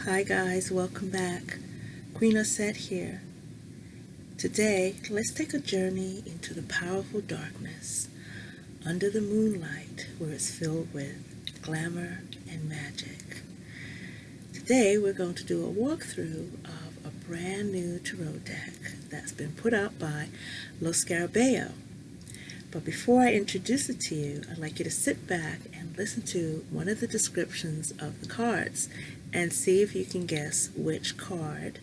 Hi guys, welcome back. Corinna said here. Today, let's take a journey into the powerful darkness under the moonlight where it's filled with glamour and magic. Today, we're going to do a walkthrough of a brand new tarot deck that's been put out by Scarabeo. But before I introduce it to you, I'd like you to sit back and listen to one of the descriptions of the cards and see if you can guess which card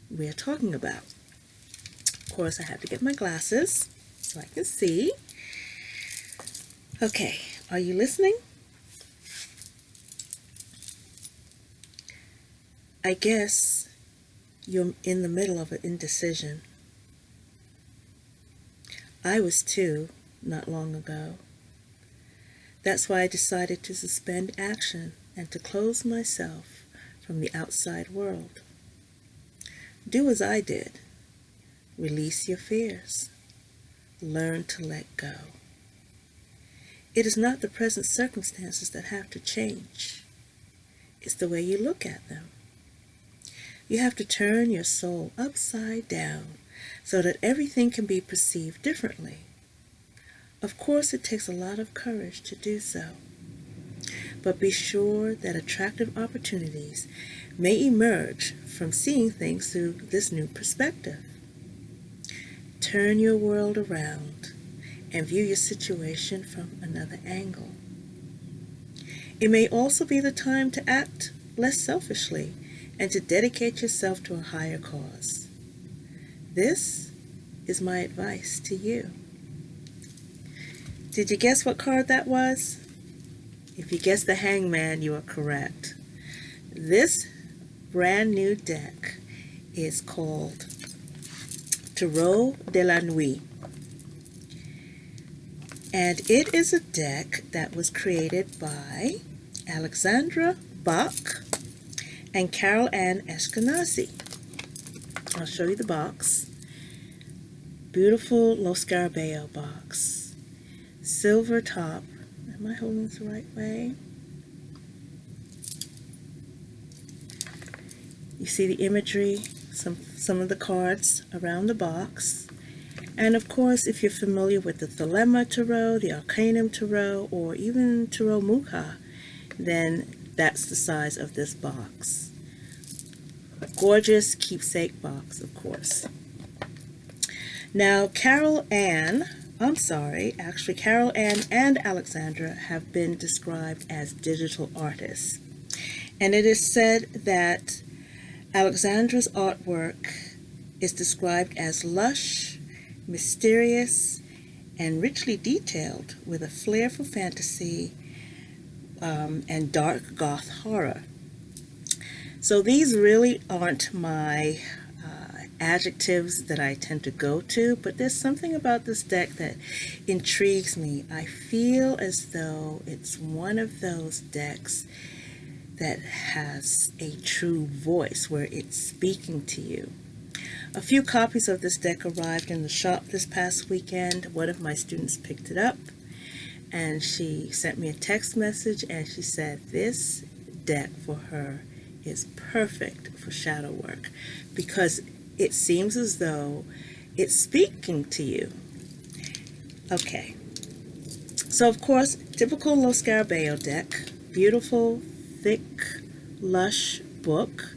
we're talking about. Of course, I have to get my glasses so I can see. Okay, are you listening? I guess you're in the middle of an indecision. I was too, not long ago. That's why I decided to suspend action and to close myself from the outside world. Do as I did. Release your fears. Learn to let go. It is not the present circumstances that have to change. It's the way you look at them. You have to turn your soul upside down so that everything can be perceived differently. Of course, it takes a lot of courage to do so. But be sure that attractive opportunities may emerge from seeing things through this new perspective. Turn your world around and view your situation from another angle. It may also be the time to act less selfishly and to dedicate yourself to a higher cause. This is my advice to you. Did you guess what card that was? If you guessed the Hangman, you are correct. This brand new deck is called Tarot de la Nuit. And it is a deck that was created by Alexandra, Bach, and Carole-Anne Eschenazi. I'll show you the box. Beautiful Scarabeo box. Silver top. Am I holding this the right way? You see the imagery, some of the cards around the box. And of course, if you're familiar with the Thelema Tarot, the Arcana Tarot, or even Tarot Mucha, then that's the size of this box. A gorgeous keepsake box, of course. Now, Carole-Anne and Alexandra have been described as digital artists. And it is said that Alexandra's artwork is described as lush, mysterious, and richly detailed with a flair for fantasy and dark goth horror. So these really aren't my adjectives that I tend to go to, but there's something about this deck that intrigues me. I feel as though it's one of those decks that has a true voice where it's speaking to you. A few copies of this deck arrived in the shop this past weekend. One of my students picked it up and she sent me a text message and she said this deck for her is perfect for shadow work because it seems as though it's speaking to you. Okay, so of course, typical Scarabeo deck, beautiful, thick, lush book,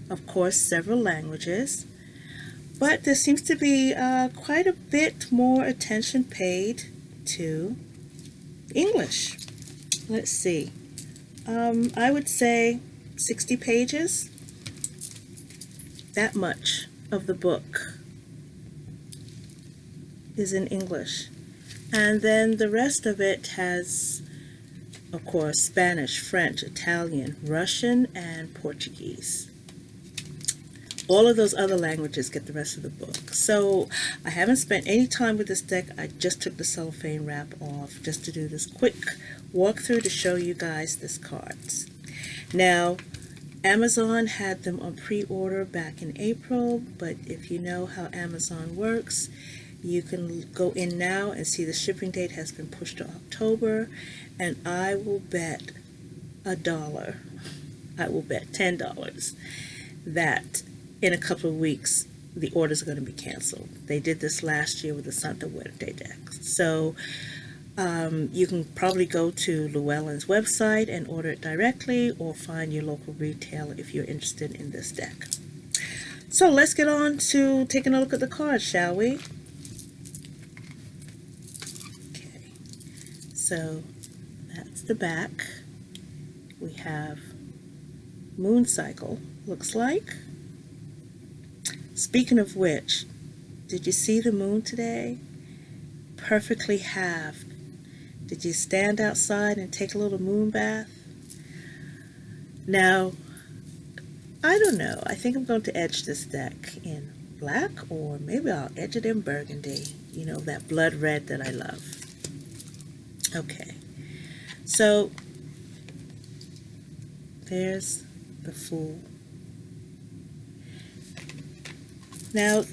of course, several languages, but there seems to be quite a bit more attention paid to English. Let's see, I would say 60 pages, that much of the book is in English. And then the rest of it has, of course, Spanish, French, Italian, Russian, and Portuguese. All of those other languages get the rest of the book. So I haven't spent any time with this deck. I just took the cellophane wrap off just to do this quick walkthrough to show you guys this cards. Now, Amazon had them on pre-order back in April, but if you know how Amazon works, you can go in now and see the shipping date has been pushed to October, and I will bet $1 I will bet $10 that in a couple of weeks the orders are going to be canceled. They did this last year with the Santa Muerte deck. So you can probably go to Llewellyn's website and order it directly, or find your local retailer if you're interested in this deck. So let's get on to taking a look at the cards, shall we? Okay, so that's the back. We have moon cycle, looks like. Speaking of which, did you see the moon today? Perfectly halved. Did you stand outside and take a little moon bath? Now, I don't know. I think I'm going to edge this deck in black, or maybe I'll edge it in burgundy. You know, that blood red that I love. Okay, so there's the Fool. Now,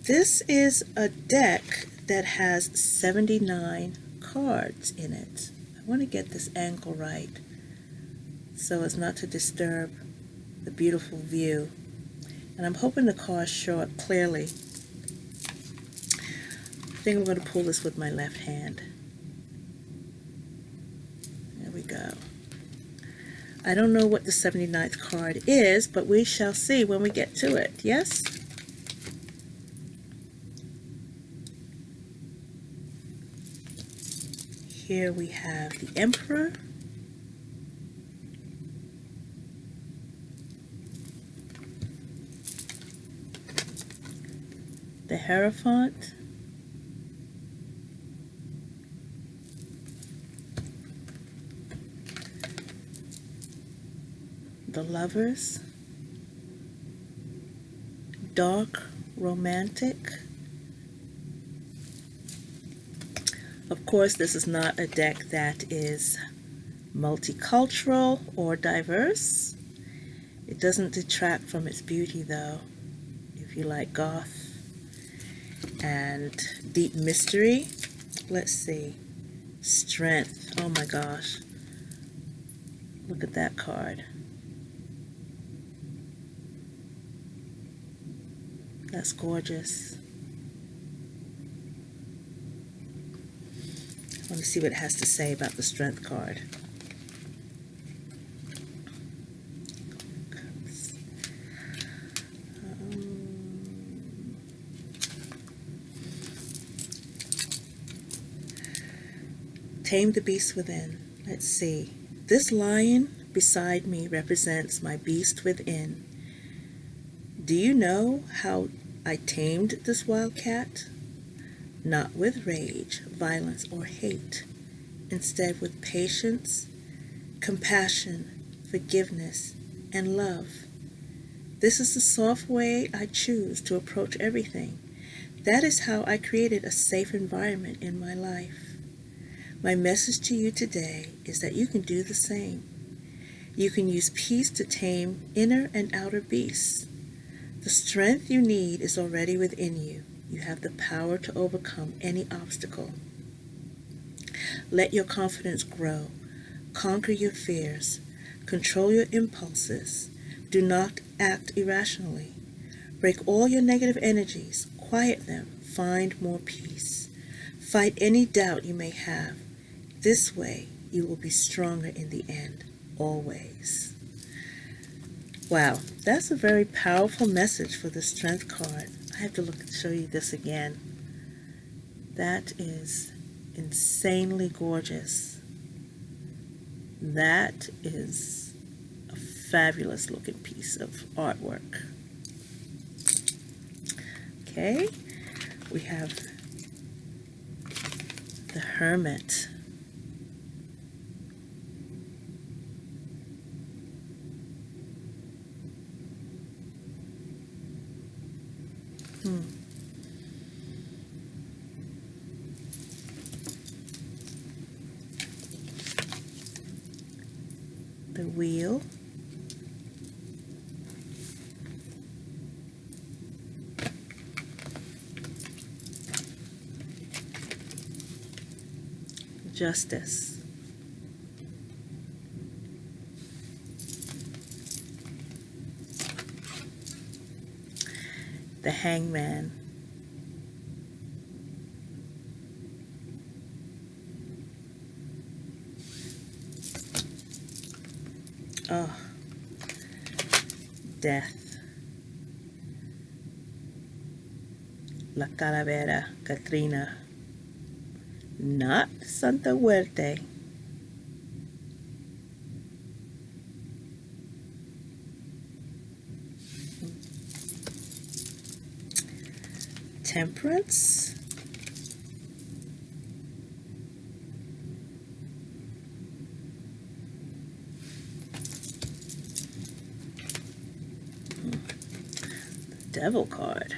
this is a deck that has 79 cards in it. I want to get this angle right so as not to disturb the beautiful view. And I'm hoping the cards show up clearly. I think I'm going to pull this with my left hand. There we go. I don't know what the 79th card is, but we shall see when we get to it. Yes? Here we have the Emperor, the Hierophant, the Lovers, Dark Romantic. Of course, this is not a deck that is multicultural or diverse. It doesn't detract from its beauty, though. If you like goth and deep mystery, let's see. Strength. Oh my gosh. Look at that card. That's gorgeous. I want to see what it has to say about the Strength card. Tame the beast within. Let's see. This lion beside me represents my beast within. Do you know how I tamed this wild cat? Not with rage, violence, or hate. Instead with patience, compassion, forgiveness, and love. This is the soft way I choose to approach everything. That is how I created a safe environment in my life. My message to you today is that you can do the same. You can use peace to tame inner and outer beasts. The strength you need is already within you. You have the power to overcome any obstacle. Let your confidence grow. Conquer your fears. Control your impulses. Do not act irrationally. Break all your negative energies. Quiet them. Find more peace. Fight any doubt you may have. This way, you will be stronger in the end, always. Wow, that's a very powerful message for the Strength card. I have to show you this again. That is insanely gorgeous. That is a fabulous looking piece of artwork. Okay, we have the Hermit. The Wheel. Justice. the Hangman. Oh, death. La Calavera, Katrina. Not Santa Muerte. Temperance. The Devil card.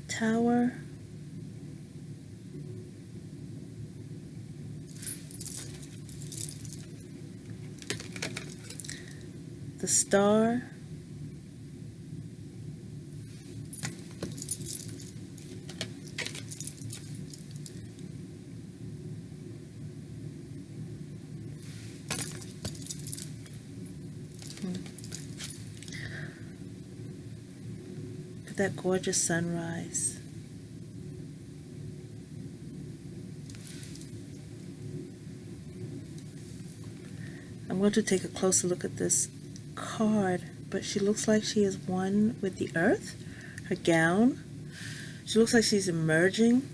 Tower. The Star. Look at that gorgeous sunrise. I'm going to take a closer look at this card, but she looks like she is one with the earth. Her gown, she looks like she's emerging.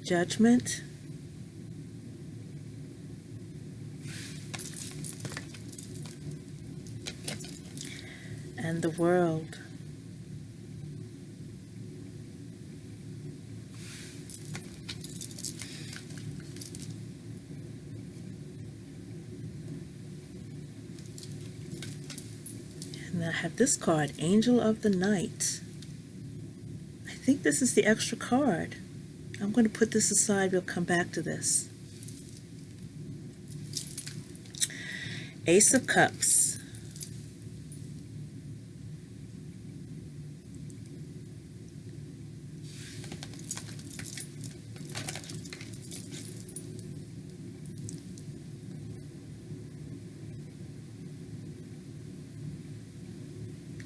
Judgment. And the World. And I have this card, Angel of the Night. I think this is the extra card. I'm going to put this aside. We'll come back to this. Ace of Cups.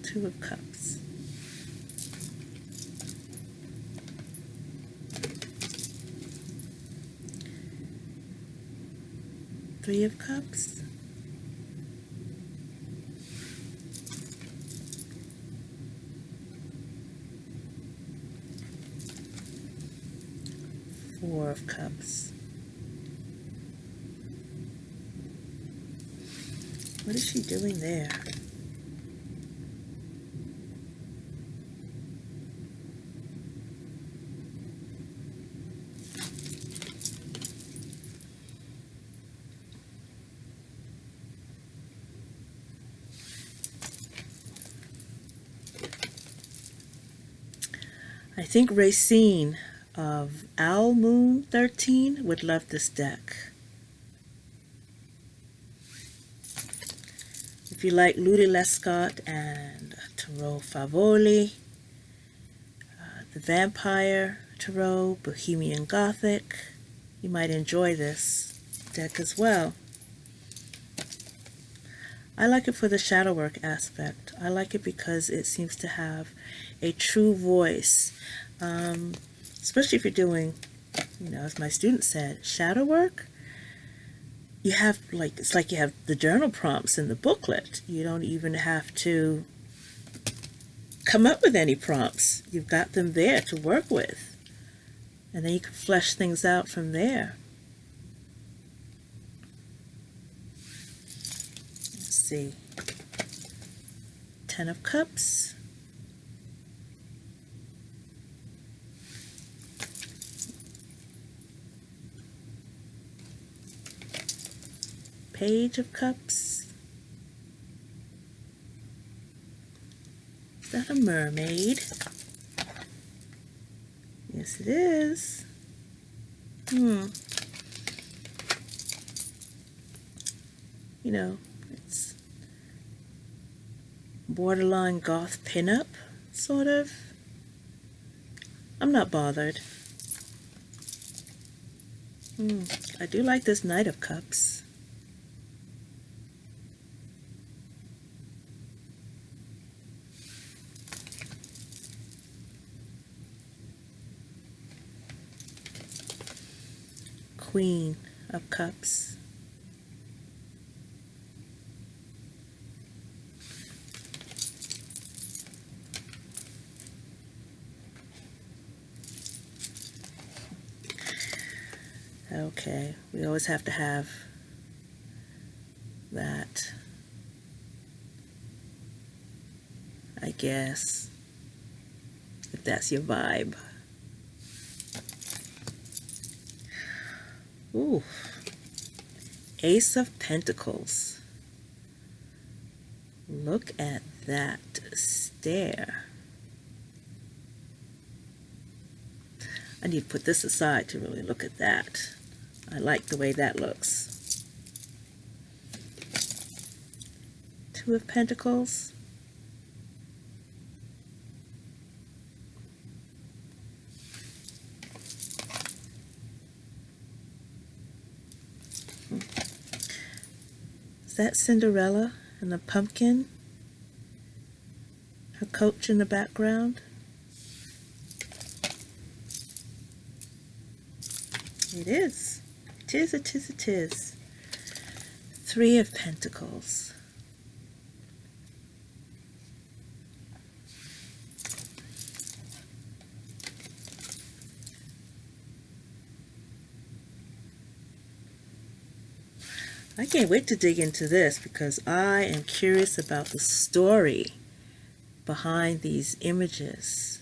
Two of Cups. Three of Cups. Four of Cups. What is she doing there? I think Racine of Owl Moon 13 would love this deck. If you like Ludi Lescott and Tarot Favoli, the Vampire Tarot, Bohemian Gothic, you might enjoy this deck as well. I like it for the shadow work aspect. I like it because it seems to have a true voice, especially if you're doing, as my student said, shadow work. You have, it's like you have the journal prompts in the booklet. You don't even have to come up with any prompts. You've got them there to work with. And then you can flesh things out from there. Let's see. Ten of Cups. Page of Cups. Is that a mermaid? Yes, it is. It's borderline goth pinup. sort of. I'm not bothered. I do like this Knight of Cups. Queen of Cups. Okay, we always have to have that, I guess, if that's your vibe. Ooh, Ace of Pentacles. Look at that stare. I need to put this aside to really look at that. I like the way that looks. Two of Pentacles. Is that Cinderella and the pumpkin? Her coach in the background? It is. It is, it is, it is. Three of Pentacles. I can't wait to dig into this because I am curious about the story behind these images.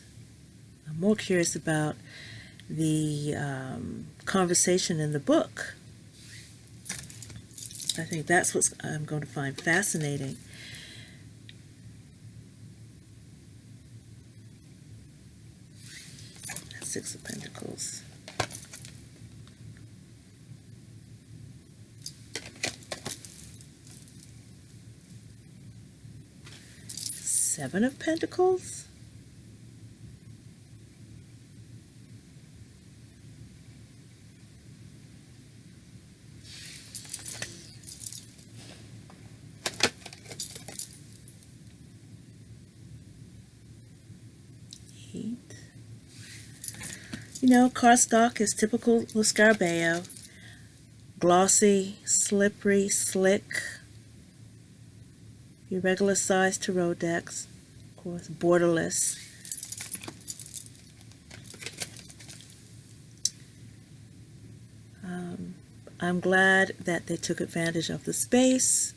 I'm more curious about the conversation in the book. I think that's what I'm going to find fascinating. Six of Pentacles. Seven of Pentacles. You know, cardstock is typical of Scarabeo. Glossy, slippery, slick. Irregular size tarot decks. Of course, borderless. I'm glad that they took advantage of the space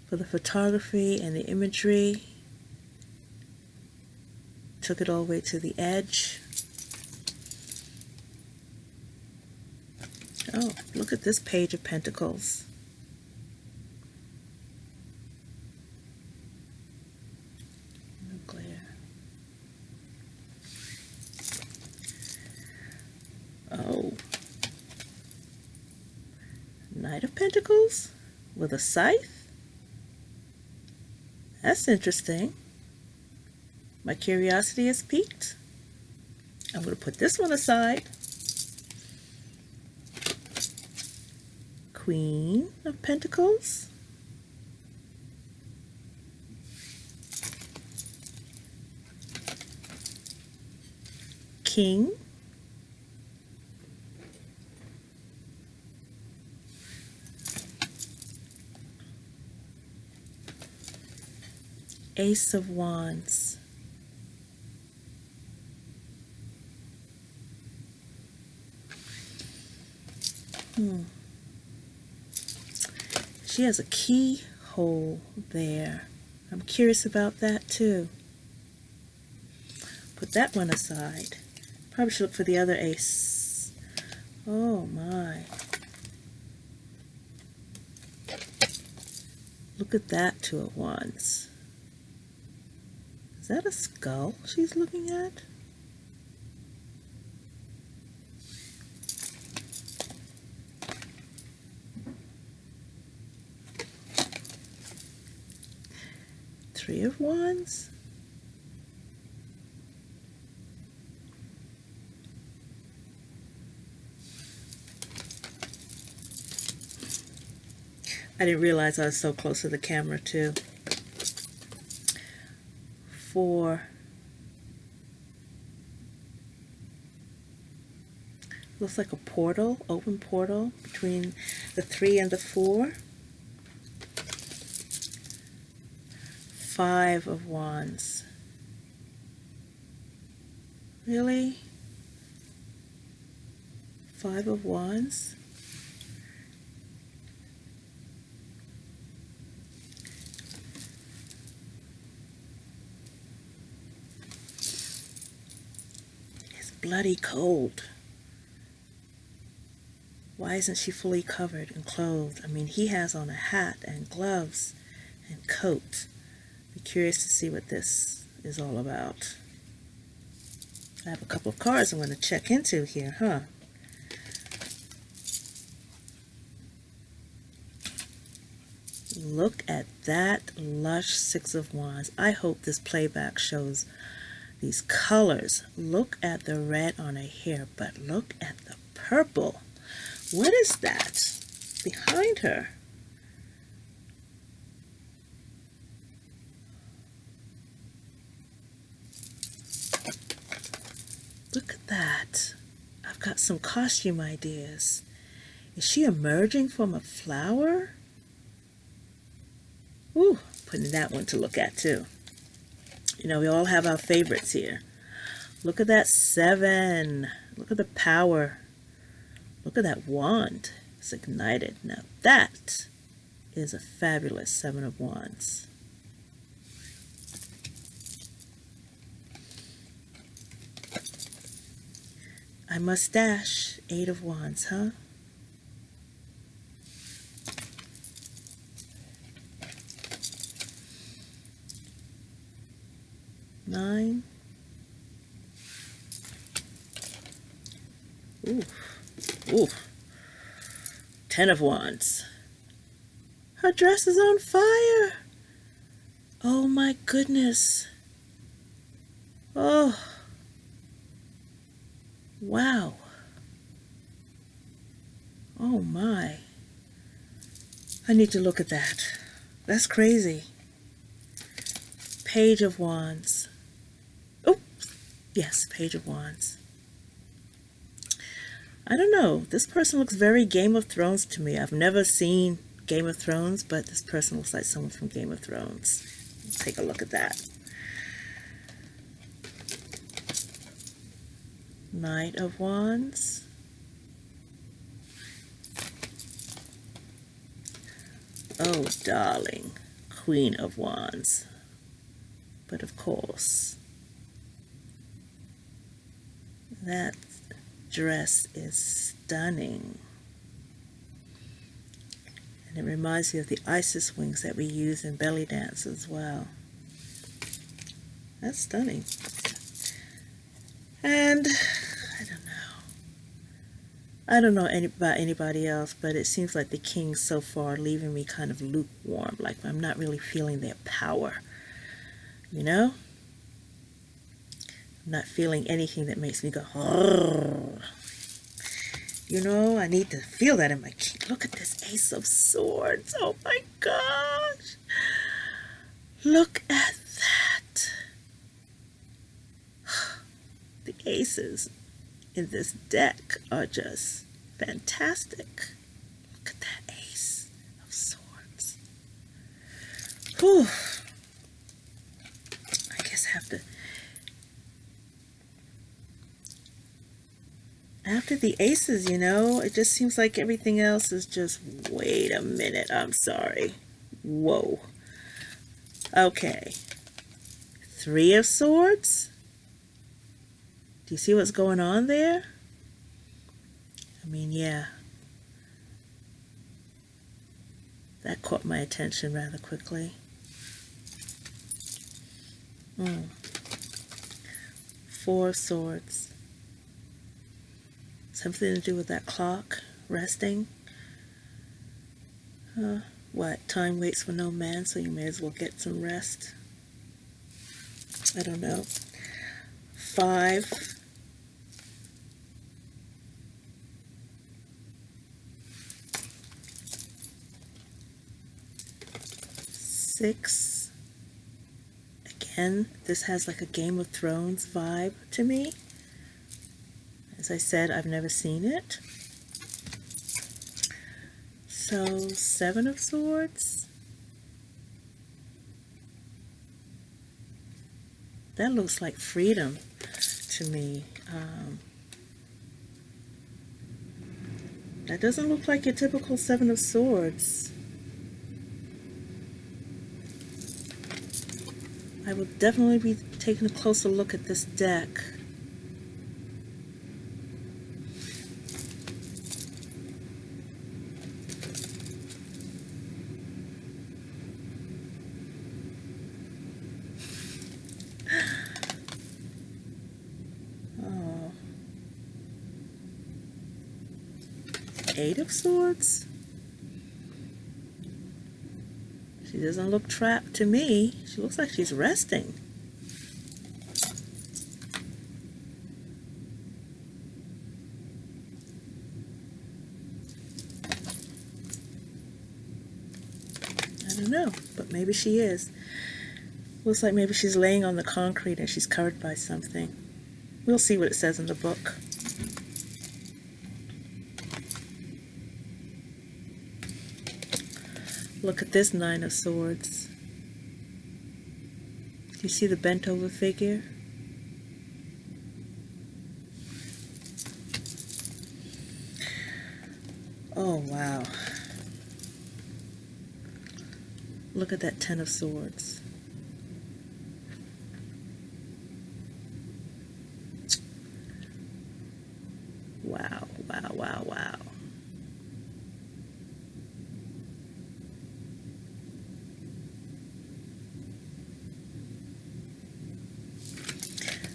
for the photography and the imagery. Took it all the way to the edge. Oh, look at this Page of Pentacles. No glare. Oh. Knight of Pentacles with a scythe? That's interesting. My curiosity is piqued. I'm going to put this one aside. Queen of Pentacles. King. Ace of Wands. She has a keyhole there. I'm curious about that too. Put that one aside. Probably should look for the other ace. Oh my. Look at that, Two of Wands. Is that a skull she's looking at? Three of Wands. I didn't realize I was so close to the camera too. 4. Looks like a portal, open portal between the 3 and the 4. 5 of Wands. Really? 5 of Wands? It's bloody cold. Why isn't she fully covered and clothed? I mean, he has on a hat and gloves and coat. Be curious to see what this is all about. I have a couple of cards I'm going to check into here, huh? Look at that lush 6 of Wands. I hope this playback shows these colors. Look at the red on her hair, but look at the purple. What is that behind her? Look at that. I've got some costume ideas. Is she emerging from a flower? Ooh, putting that one to look at too. You know, we all have our favorites here. Look at that 7. Look at the power. Look at that wand. It's ignited. Now that is a fabulous 7 of Wands. I must dash 8 of Wands, huh? Nine. Ooh. Ooh. 10 of Wands. Her dress is on fire. Oh my goodness. Oh. Wow. Oh my. I need to look at that. That's crazy. Page of Wands. Oh, yes, Page of Wands. I don't know. This person looks very Game of Thrones to me. I've never seen Game of Thrones, but this person looks like someone from Game of Thrones. Let's take a look at that. Knight of Wands. Oh, darling. Queen of Wands. But of course, that dress is stunning. And it reminds me of the Isis wings that we use in belly dance as well. That's stunning. And I don't know about anybody else, but it seems like the kings so far are leaving me kind of lukewarm. Like I'm not really feeling their power. You know? I'm not feeling anything that makes me go, oh. You know, I need to feel that in my king. Look at this Ace of Swords. Oh my gosh. Look at that. The aces in this deck are just fantastic. Look at that Ace of Swords. Whew. I guess I have to. After the aces, you know, it just seems like everything else is just, wait a minute, I'm sorry. Whoa. Okay. 3 of Swords? Do you see what's going on there? I mean, yeah. That caught my attention rather quickly. 4 of Swords. Something to do with that clock resting. What? Time waits for no man, so you may as well get some rest. I don't know. 5. 6. Again, this has like a Game of Thrones vibe to me. As I said, I've never seen it. So 7 of Swords. That looks like freedom to me. That doesn't look like your typical 7 of Swords. I will definitely be taking a closer look at this deck. Oh. 8 of Swords. She doesn't look trapped to me. She looks like she's resting. I don't know, but maybe she is. Looks like maybe she's laying on the concrete and she's covered by something. We'll see what it says in the book. Look at this 9 of Swords. Do you see the bent over figure? Oh, wow. Look at that 10 of Swords. Wow, wow, wow, wow.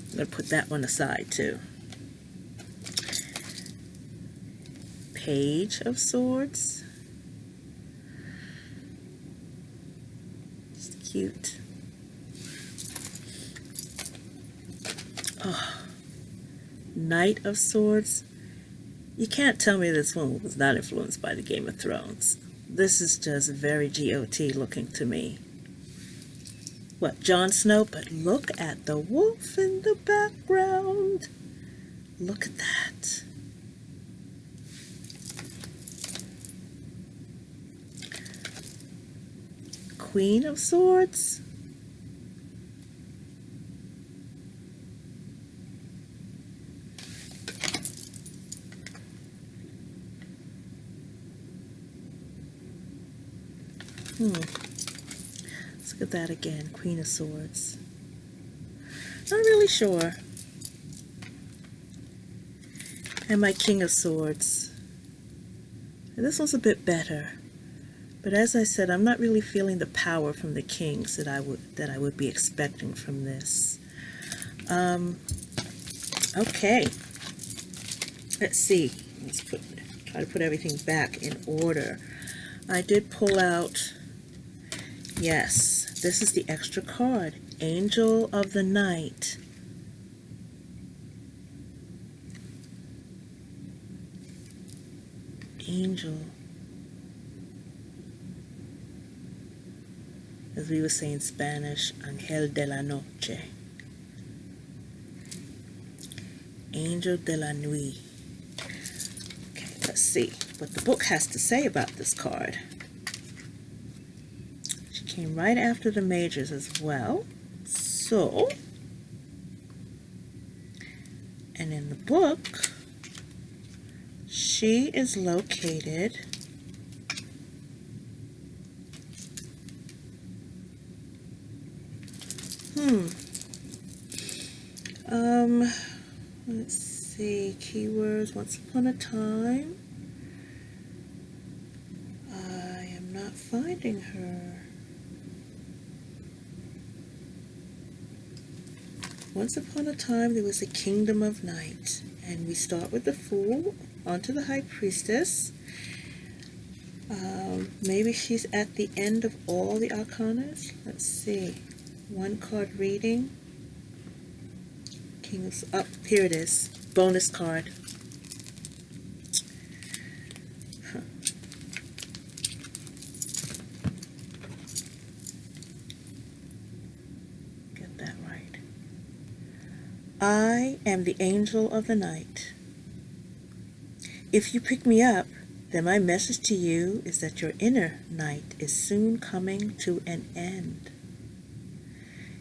I'm going to put that one aside too. Page of Swords. It's cute. Oh. Knight of Swords. You can't tell me this one was not influenced by the Game of Thrones. This is just very GOT looking to me. What, Jon Snow? But look at the wolf in the background. Look at that. Queen of Swords. Let's look at that again. Queen of Swords. Not really sure. And my King of Swords. This one's a bit better. But as I said, I'm not really feeling the power from the kings that I would be expecting from this. Okay. Let's see. Let's try to put everything back in order. I did pull out, yes, this is the extra card, Angel of the Night. Angel. As we would say in Spanish, Ángel de la Noche. Angel de la Nuit. Okay, let's see what the book has to say about this card. She came right after the majors as well. So, and in the book, she is located let's see, keywords, once upon a time. I am not finding her. Once upon a time, there was a kingdom of night, and we start with the Fool, onto the High Priestess. Maybe she's at the end of all the arcanas. Let's see. One card reading. King's up. Here it is. Bonus card. I am the angel of the night. If you pick me up, then my message to you is that your inner night is soon coming to an end.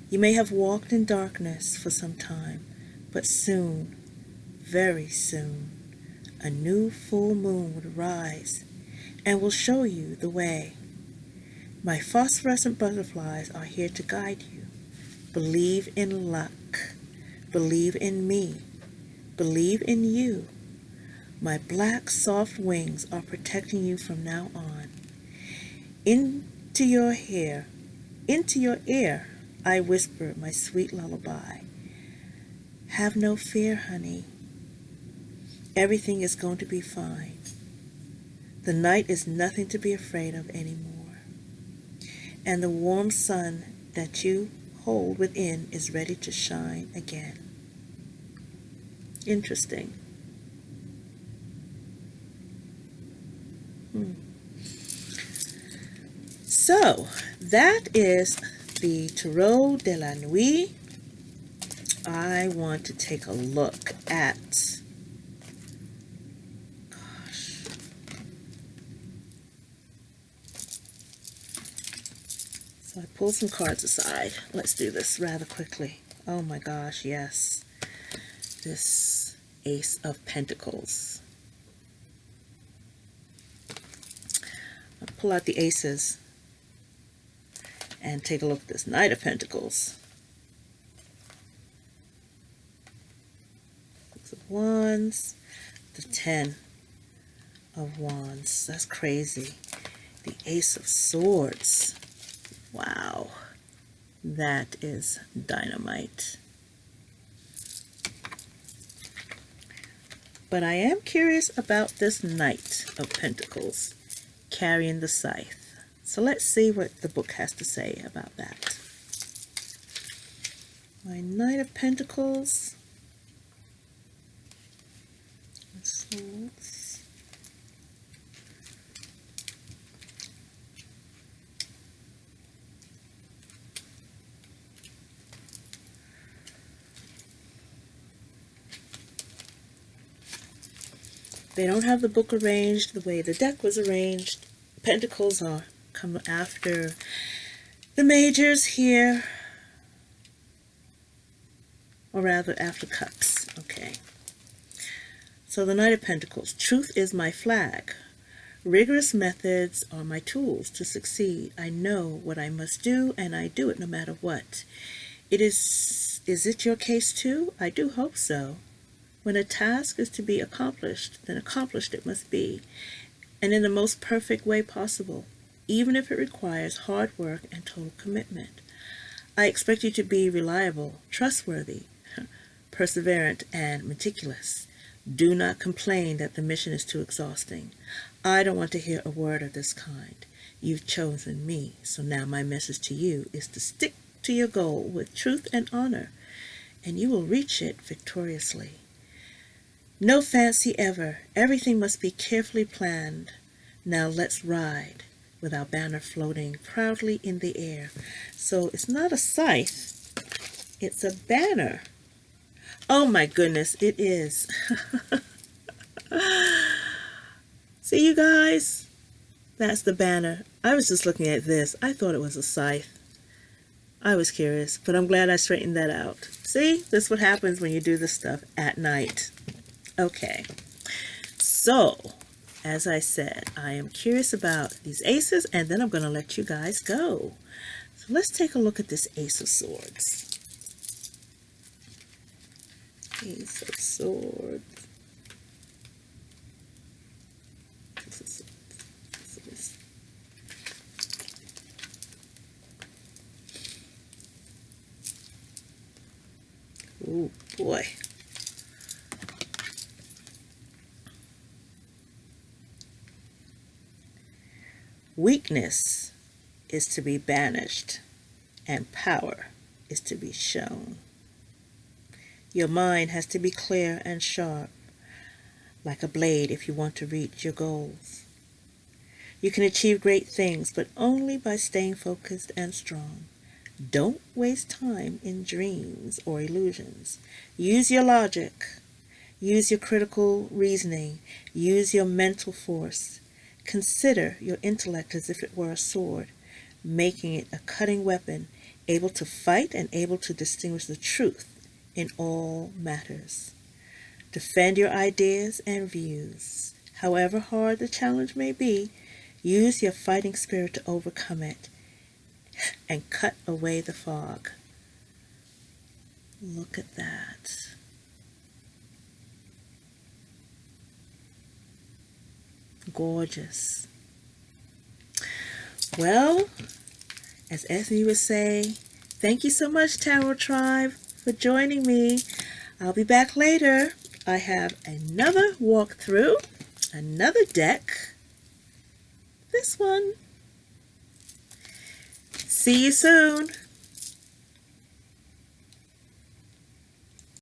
You may have walked in darkness for some time, but soon, very soon, a new full moon will rise and will show you the way. My phosphorescent butterflies are here to guide you. Believe in luck. Believe in me. Believe in you. My black soft wings are protecting you from now on. Into your ear, I whisper my sweet lullaby. Have no fear, honey. Everything is going to be fine. The night is nothing to be afraid of anymore. And the warm sun that you hold within is ready to shine again. Interesting. So, that is the Tarot de la Nuit. I want to take a look at, so I pulled some cards aside. Let's do this rather quickly. Oh my gosh, yes. This Ace of Pentacles. I'll pull out the aces and take a look at this Knight of Pentacles. Six of Wands, the 10 of Wands. That's crazy. The Ace of Swords. Wow, that is dynamite. But I am curious about this Knight of Pentacles carrying the scythe. So let's see what the book has to say about that. My Knight of Pentacles. Swords. They don't have the book arranged the way the deck was arranged. Pentacles are come after the majors here, or rather after cups. Okay. So the Knight of Pentacles. Truth is my flag. Rigorous methods are my tools to succeed. I know what I must do, and I do it no matter what. Is it your case too? I do hope so. When a task is to be accomplished, then accomplished it must be, and in the most perfect way possible, even if it requires hard work and total commitment. I expect you to be reliable, trustworthy, perseverant, and meticulous. Do not complain that the mission is too exhausting. I don't want to hear a word of this kind. You've chosen me, so now my message to you is to stick to your goal with truth and honor, and you will reach it victoriously. No fancy ever. Everything must be carefully planned. Now let's ride, with our banner floating proudly in the air. So it's not a scythe, it's a banner. Oh my goodness, it is. See, you guys? That's the banner. I was just looking at this. I thought it was a scythe. I was curious, but I'm glad I straightened that out. See? This is what happens when you do this stuff at night. Okay. So, as I said, I am curious about these aces, and then I'm going to let you guys go. So let's take a look at this Ace of Swords. Ace of Swords. Ace of Swords. Oh boy. Weakness is to be banished, and power is to be shown. Your mind has to be clear and sharp, like a blade if you want to reach your goals. You can achieve great things, but only by staying focused and strong. Don't waste time in dreams or illusions. Use your logic. Use your critical reasoning. Use your mental force. Consider your intellect as if it were a sword, making it a cutting weapon, able to fight and able to distinguish the truth in all matters. Defend your ideas and views. However hard the challenge may be, use your fighting spirit to overcome it and cut away the fog. Look at that. Gorgeous. Well, as Esme would say, thank you so much, Tarot Tribe, for joining me. I'll be back later. I have another walkthrough, another deck. This one. See you soon.